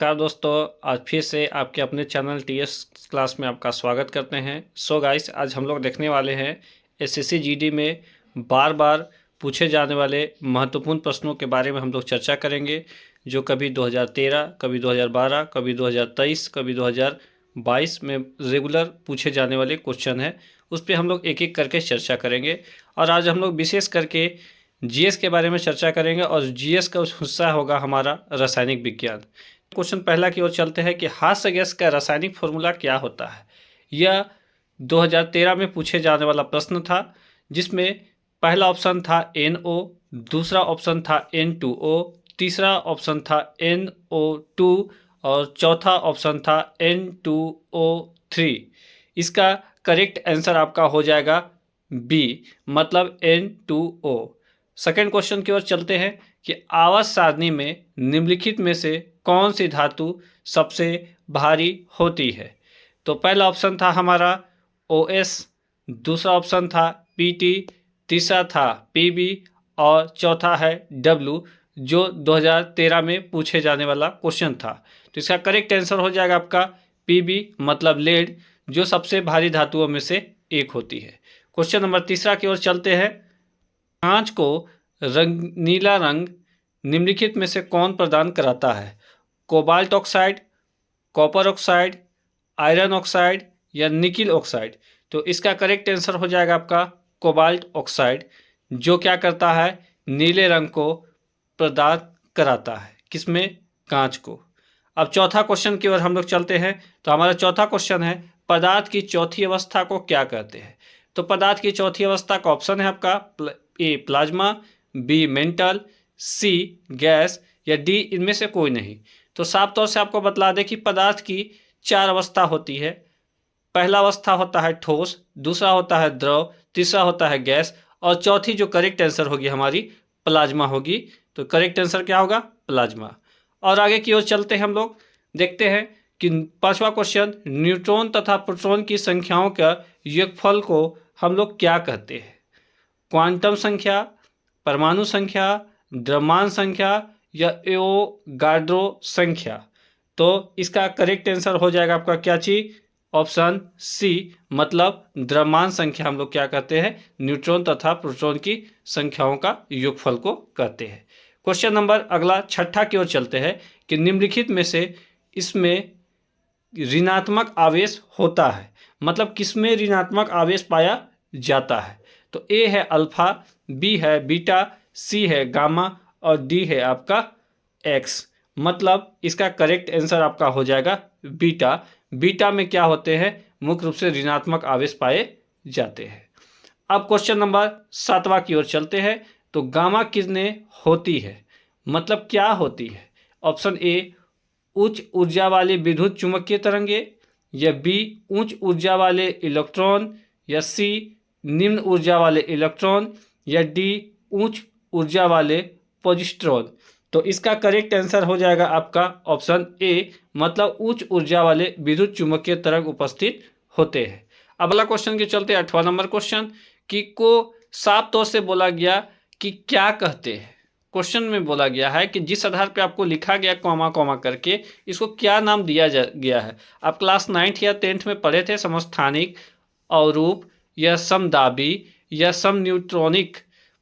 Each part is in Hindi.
नमस्कार दोस्तों, आज फिर से आपके अपने चैनल टीएस क्लास में आपका स्वागत करते हैं। सो गाइस, आज हम लोग देखने वाले हैं एसएससी जीडी में बार बार पूछे जाने वाले महत्वपूर्ण प्रश्नों के बारे में हम लोग चर्चा करेंगे, जो कभी 2013, कभी 2012, कभी 2023, कभी 2022 में रेगुलर पूछे जाने वाले क्वेश्चन हैं। उस पर हम लोग एक एक करके चर्चा करेंगे। और आज हम लोग विशेष करके जीएस के बारे में चर्चा करेंगे, और जीएस का हिस्सा होगा हमारा रासायनिक विज्ञान। क्वेश्चन पहला की ओर चलते हैं कि हास्य गैस का रासायनिक फॉर्मूला क्या होता है। यह 2013 में पूछे जाने वाला प्रश्न था, जिसमें पहला ऑप्शन था NO, दूसरा ऑप्शन था N2O, तीसरा ऑप्शन था NO2 और चौथा ऑप्शन था N2O3। इसका करेक्ट आंसर आपका हो जाएगा बी, मतलब N2O। सेकेंड क्वेश्चन की ओर चलते हैं कि आवर्त सारणी में निम्नलिखित में से कौन सी धातु सबसे भारी होती है। तो पहला ऑप्शन था हमारा OS, दूसरा ऑप्शन था PT, तीसरा था PB और चौथा है W, जो 2013 में पूछे जाने वाला क्वेश्चन था। तो इसका करेक्ट आंसर हो जाएगा आपका PB, मतलब लेड, जो सबसे भारी धातुओं में से एक होती है। क्वेश्चन नंबर तीसरा की ओर चलते हैं। कांच को नीला रंग निम्नलिखित में से कौन प्रदान कराता है। Cobalt oxide, copper oxide, iron oxide या निकिल ऑक्साइड। तो इसका करेक्ट आंसर हो जाएगा आपका कोबाल्ट ऑक्साइड, जो क्या करता है, नीले रंग को प्रदान कराता है। किसमें? कांच को। अब चौथा क्वेश्चन की ओर हम लोग चलते हैं। तो हमारा चौथा क्वेश्चन है, पदार्थ की चौथी अवस्था को क्या कहते हैं। तो पदार्थ की चौथी अवस्था का ऑप्शन है आपका A plasma, B mental, C gas या D इनमें से कोई नहीं। तो साफ तौर से आपको बतला दें कि पदार्थ की 4 अवस्था होती है। पहला अवस्था होता है ठोस, दूसरा होता है द्रव, तीसरा होता है गैस और चौथी जो करेक्ट आंसर होगी हमारी प्लाज्मा होगी। तो करेक्ट आंसर क्या होगा? प्लाज्मा। और आगे की ओर चलते हैं, हम लोग देखते हैं कि पांचवा क्वेश्चन, न्यूट्रॉन तथा प्रोटॉन की संख्याओं का योगफल को हम लोग क्या कहते हैं। क्वांटम संख्या, परमाणु संख्या, द्रव्यमान संख्या या एवोगाड्रो संख्या। तो इसका करेक्ट आंसर हो जाएगा आपका क्या चीज? ऑप्शन सी, मतलब द्रव्यमान संख्या हम लोग क्या कहते हैं, न्यूट्रॉन तथा प्रोटॉन की संख्याओं का योगफल को कहते हैं। क्वेश्चन नंबर अगला छठा की ओर चलते हैं कि निम्नलिखित में से इसमें ऋणात्मक आवेश होता है, मतलब किसमें ऋणात्मक आवेश पाया जाता है। तो ए है अल्फा, बी है बीटा, सी है गामा और डी है आपका एक्स। मतलब इसका करेक्ट आंसर आपका हो जाएगा बीटा। बीटा में क्या होते हैं, मुख्य रूप से ऋणात्मक आवेश पाए जाते हैं। अब क्वेश्चन नंबर 7वां की ओर चलते हैं। तो गामा किरणें होती है, मतलब क्या होती है। ऑप्शन ए उच्च ऊर्जा वाले विद्युत चुंबकीय तरंगे, या बी उच्च ऊर्जा वाले इलेक्ट्रॉन, या सी निम्न ऊर्जा वाले इलेक्ट्रॉन, या डी उच्च ऊर्जा वाले पॉजिट्रॉन। तो इसका करेक्ट आंसर हो जाएगा आपका ऑप्शन ए, मतलब उच्च ऊर्जा वाले विद्युत चुंबकीय तरंग उपस्थित होते हैं। अगला क्वेश्चन के चलते 8वां नंबर क्वेश्चन कि को साफ तौर से बोला गया कि क्या कहते हैं। क्वेश्चन में बोला गया है कि जिस आधार पे आपको लिखा गया कॉमा कॉमा करके, इसको क्या नाम दिया गया है। आप क्लास 9th या 10th में पढ़े थे, समस्थानिक, अवरूप या समदाबी या समन्यूट्रॉनिक।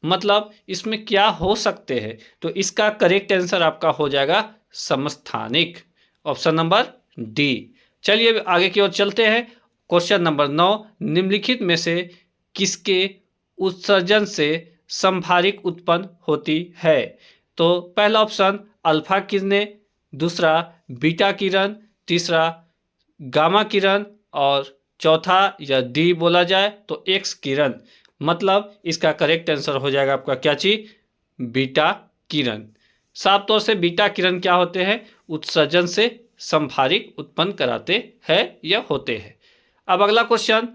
मतलब इसमें क्या हो सकते हैं। तो इसका करेक्ट आंसर आपका हो जाएगा समस्थानिक, ऑप्शन नंबर डी। चलिए आगे की ओर चलते हैं। क्वेश्चन नंबर 9, निम्नलिखित में से किसके उत्सर्जन से समभारिक उत्पन्न होती है। तो पहला ऑप्शन अल्फा किरणें, दूसरा बीटा किरण, तीसरा गामा किरण और चौथा या डी बोला जाए तो एक्स किरण। मतलब इसका करेक्ट आंसर हो जाएगा आपका क्या चीज? बीटा किरण। साफ तौर से बीटा किरण क्या होते हैं, उत्सर्जन से समभारिक उत्पन्न कराते हैं या होते हैं। अब अगला क्वेश्चन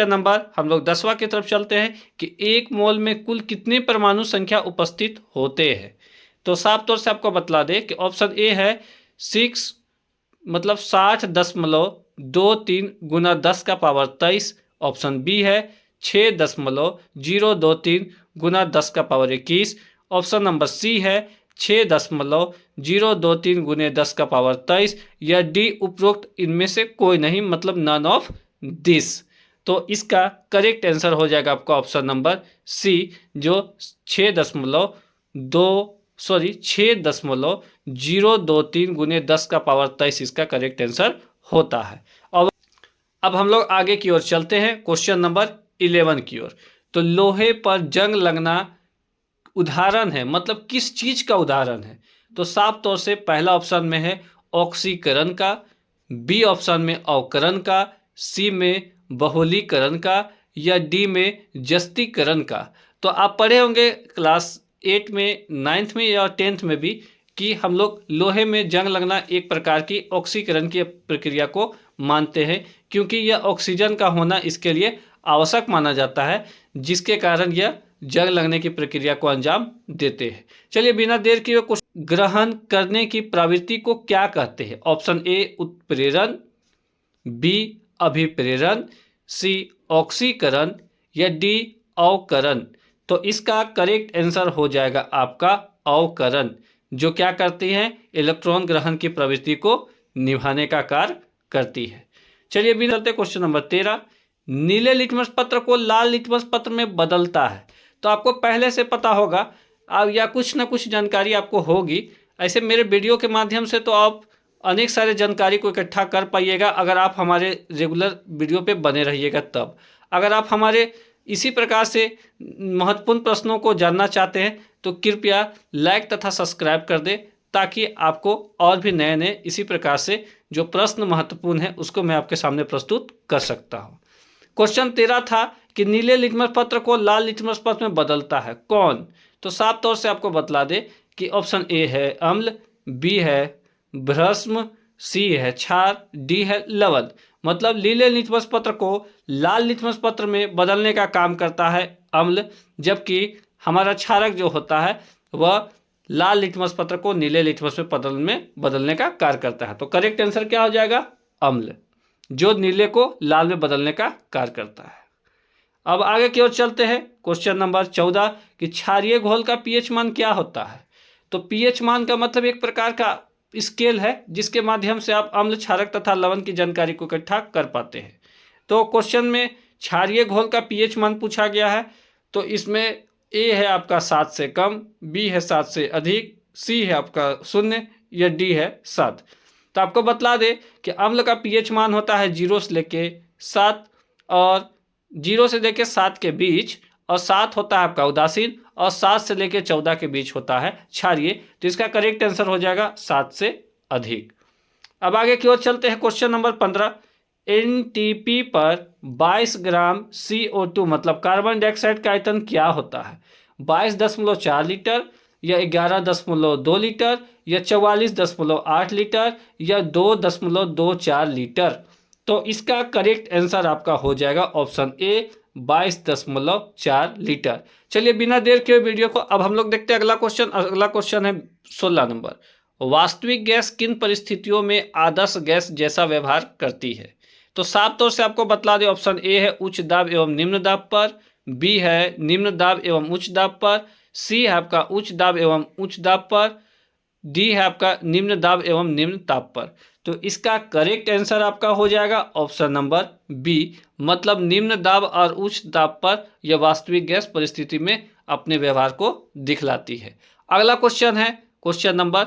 नंबर हम लोग 10वां की तरफ चलते हैं कि एक मोल में कुल कितने परमाणु संख्या उपस्थित होते हैं। तो साफ तौर से आपको बतला दे कि ऑप्शन ए है 6, मतलब 60.23 गुना 10 का पावर 23। ऑप्शन बी है 6.023 गुना 10 का पावर 21। ऑप्शन नंबर सी है 6.023 गुने 10 का पावर 23, या डी उपरोक्त इनमें से कोई नहीं, मतलब नन ऑफ दिस। तो इसका करेक्ट आंसर हो जाएगा आपका ऑप्शन नंबर सी, जो 6.023 गुने 10 का पावर 23 इसका करेक्ट आंसर होता है। अब हम लोग आगे की ओर चलते हैं, क्वेश्चन नंबर 11 की ओर। तो लोहे पर जंग लगना उदाहरण है, मतलब किस चीज का उदाहरण है? तो साफ तौर से पहला ऑप्शन में है ऑक्सीकरण का, बी ऑप्शन में अवकरण का, सी में बहुलीकरण का, या डी में जस्तीकरण का। तो आप पढ़े होंगे क्लास 8 में, 9th में या 10th में भी कि हम लोग लोहे में जंग लगना एक प्रकार की ऑक्सीकरण की प्रक्रिया को मानते हैं, क्योंकि यह ऑक्सीजन का होना इसके लिए आवश्यक माना जाता है, जिसके कारण यह जंग लगने की प्रक्रिया को अंजाम देते हैं। चलिए बिना देर किए कुछ ग्रहण करने की प्रवृत्ति को क्या कहते हैं? ऑप्शन ए उत्प्रेरण, बी अभिप्रेरण, सी ऑक्सीकरण, या डी अवकरण। तो इसका करेक्ट आंसर हो जाएगा आपका अवकरण, जो क्या करती है? इलेक्ट्रॉन ग्रहण की प्रवृत्ति को निभाने का कार्य करती है। चलिए बिना चलते क्वेश्चन नंबर 13, नीले लिटमस पत्र को लाल लिटमस पत्र में बदलता है। तो आपको पहले से पता होगा अब, या कुछ ना कुछ जानकारी आपको होगी। ऐसे मेरे वीडियो के माध्यम से तो आप अनेक सारे जानकारी को इकट्ठा कर पाइएगा, अगर आप हमारे रेगुलर वीडियो पे बने रहिएगा तब। अगर आप हमारे इसी प्रकार से महत्वपूर्ण प्रश्नों को जानना चाहते हैं तो कृपया लाइक तथा सब्सक्राइब कर दें, ताकि आपको और भी नए नए इसी प्रकार से जो प्रश्न महत्वपूर्ण है उसको मैं आपके सामने प्रस्तुत कर सकता हूँ। क्वेश्चन 13 था कि नीले लिटमस पत्र को लाल लिटमस पत्र में बदलता है कौन? तो साफ तौर से आपको बतला दे कि ऑप्शन ए है अम्ल, बी है भस्म, सी है क्षार, डी है लवण। मतलब नीले लिटमस पत्र को लाल लिटमस पत्र में बदलने का काम करता है अम्ल, जबकि हमारा क्षारक जो होता है वह लाल लिटमस पत्र को नीले लिटमस में बदलने का कार्य करता है। तो करेक्ट आंसर क्या हो जाएगा? अम्ल, जो नीले को लाल में बदलने का कार्य करता है। अब आगे की ओर चलते हैं, क्वेश्चन नंबर 14 कि क्षारीय घोल का पीएच मान क्या होता है? तो पीएच मान का मतलब एक प्रकार का स्केल है जिसके माध्यम से आप अम्ल, क्षारक तथा लवण की जानकारी को इकट्ठा कर पाते हैं। तो क्वेश्चन में क्षारीय घोल का पीएच मान पूछा गया है। तो इसमें ए है आपका 7 से कम, बी है 7 से अधिक, सी है आपका 0, या डी है 7। तो आपको बतला दे कि अम्ल का पीएच मान होता है 0 से लेके 7, और 0 से लेके 7 के बीच, और 7 होता है आपका उदासीन, और 7 से लेके 14 के बीच होता है क्षारीय। तो इसका करेक्ट आंसर हो जाएगा 7 से अधिक। अब आगे की ओर चलते हैं, क्वेश्चन नंबर 15, एनटीपी पर 22 ग्राम CO2 मतलब कार्बन डाइऑक्साइड का आयतन क्या होता है? 22.4 लीटर, या 11.2 लीटर, या 44.8 लीटर, या 2.24 लीटर। तो इसका करेक्ट आंसर आपका हो जाएगा ऑप्शन ए 22.4 लीटर। चलिए बिना देर के वीडियो को अब हम लोग देखते हैं अगला क्वेश्चन। अगला क्वेश्चन है 16 नंबर, वास्तविक गैस किन परिस्थितियों में आदर्श गैस जैसा व्यवहार करती है? तो साफ तौर से आपको बतला दे, ऑप्शन ए है उच्च दाब एवं निम्न दाब पर, बी है निम्न दाब एवं उच्च दाब पर, सी है आपका उच्च दाब एवं उच्च दाब पर, डी है आपका निम्न दाब एवं निम्न ताप पर। तो इसका करेक्ट आंसर आपका हो जाएगा ऑप्शन नंबर बी, मतलब निम्न दाब और उच्च दाब पर यह वास्तविक गैस परिस्थिति में अपने व्यवहार को दिखलाती है। अगला क्वेश्चन है क्वेश्चन नंबर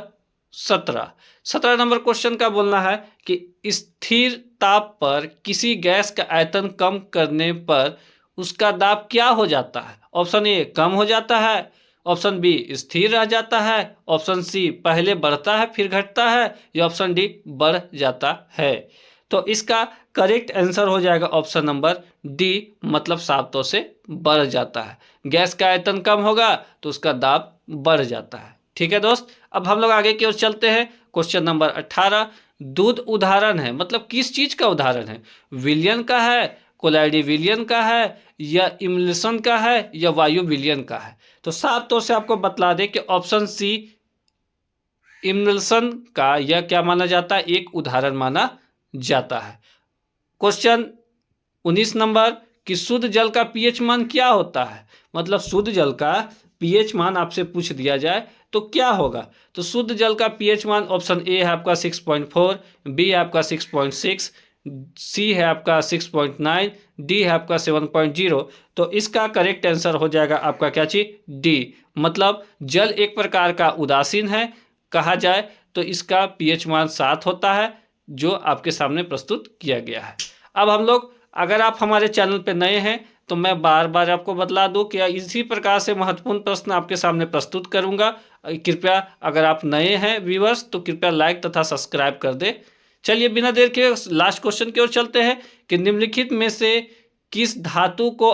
17 नंबर क्वेश्चन का बोलना है कि स्थिर ताप पर किसी गैस का आयतन कम करने पर उसका दाब क्या हो जाता है? ऑप्शन ए कम हो जाता है, ऑप्शन बी स्थिर रह जाता है, ऑप्शन सी पहले बढ़ता है फिर घटता है, या ऑप्शन डी बढ़ जाता है। तो इसका करेक्ट आंसर हो जाएगा ऑप्शन नंबर डी, मतलब साफ तौर से बढ़ जाता है। गैस का आयतन कम होगा तो उसका दाब बढ़ जाता है। ठीक है दोस्त, अब हम लोग आगे की ओर चलते हैं, क्वेश्चन नंबर 18, दूध उदाहरण है, मतलब किस चीज का उदाहरण है? विलयन का है, कोलाइडी विलयन का है, या इमल्सन का है, या वायु विलयन का है? तो साफ तौर से आपको बतला दें कि ऑप्शन सी इमल्सन का यह क्या माना जाता है? एक उदाहरण माना जाता है। क्वेश्चन 19 नंबर कि शुद्ध जल का पीएच मान क्या होता है? मतलब शुद्ध जल का पीएच मान आपसे पूछ दिया जाए तो क्या होगा? तो शुद्ध जल का पीएच मान ऑप्शन ए है आपका 6.4, बी है आपका 6.6, सी है आपका 6.9, डी है आपका 7.0। तो इसका करेक्ट आंसर हो जाएगा आपका क्या चीज? डी। मतलब जल एक प्रकार का उदासीन है कहा जाए तो इसका पीएच मान 7 होता है, जो आपके सामने प्रस्तुत किया गया है। अब हम लोग, अगर आप हमारे चैनल पर नए हैं तो मैं बार बार आपको बतला दूं कि इसी प्रकार से महत्वपूर्ण प्रश्न आपके सामने प्रस्तुत करूंगा। कृपया अगर आप नए हैं व्यूअर्स तो कृपया लाइक तथा सब्सक्राइब कर दें। चलिए बिना देर के लास्ट क्वेश्चन की ओर चलते हैं कि निम्नलिखित में से किस धातु को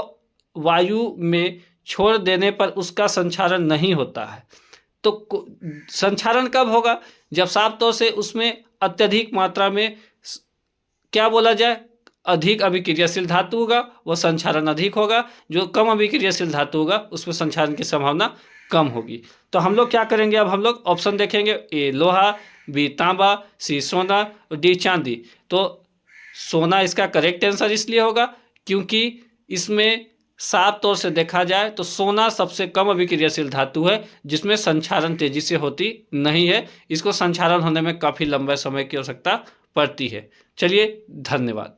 वायु में छोड़ देने पर उसका संक्षारण नहीं होता है? तो संक्षारण कब होगा? जब साफ तौर से उसमें अत्यधिक मात्रा में क्या बोला जाए, अधिक अभिक्रियाशील धातु होगा, वह संक्षारण अधिक होगा। जो कम अभिक्रियाशील धातु होगा उसमें संक्षारण की संभावना कम होगी। तो हम लोग क्या करेंगे, अब हम लोग ऑप्शन देखेंगे, ए लोहा, बी तांबा, सी सोना और डी चांदी। तो सोना इसका करेक्ट आंसर इसलिए होगा क्योंकि इसमें साफ तौर से देखा जाए तो सोना सबसे कम अभिक्रियाशील धातु है जिसमें संक्षारण तेजी से होती नहीं है। इसको संक्षारण होने में काफ़ी लंबे समय की आवश्यकता पड़ती है। चलिए धन्यवाद।